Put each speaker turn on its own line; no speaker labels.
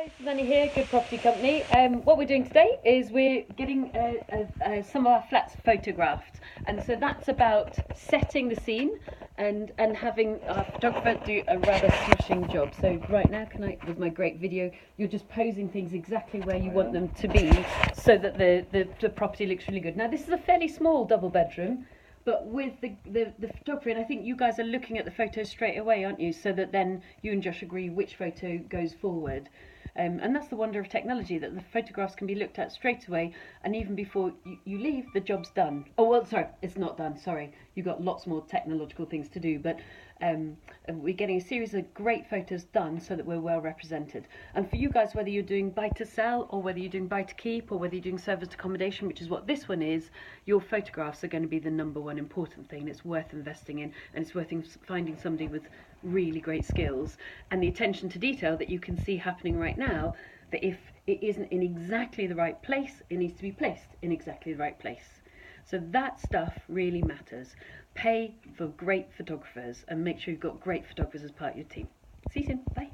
Hi, Susanna here, Good Property Company. What we're doing today is we're getting some of our flats photographed, and so that's about setting the scene and having our photographer do a rather smashing job. So right now, with my great video, you're just posing things exactly where you want them to be, so that the property looks really good. Now this is a fairly small double bedroom, but with the photography, and I think you guys are looking at the photos straight away, aren't you? So that then you and Josh agree which photo goes forward. And that's the wonder of technology, that the photographs can be looked at straight away, and even before you leave, the job's done. Oh, well, sorry, it's not done, sorry. You've got lots more technological things to do, but we're getting a series of great photos done so that we're well represented. And for you guys, whether you're doing buy to sell, or whether you're doing buy to keep, or whether you're doing serviced accommodation, which is what this one is, your photographs are going to be the number one important thing. It's worth investing in, and it's worth finding somebody with really great skills and the attention to detail that you can see happening right now, that if it isn't in exactly the right place, it needs to be placed in exactly the right place. So that stuff really matters. Pay for great photographers and make sure you've got great photographers as part of your team. See you soon. Bye.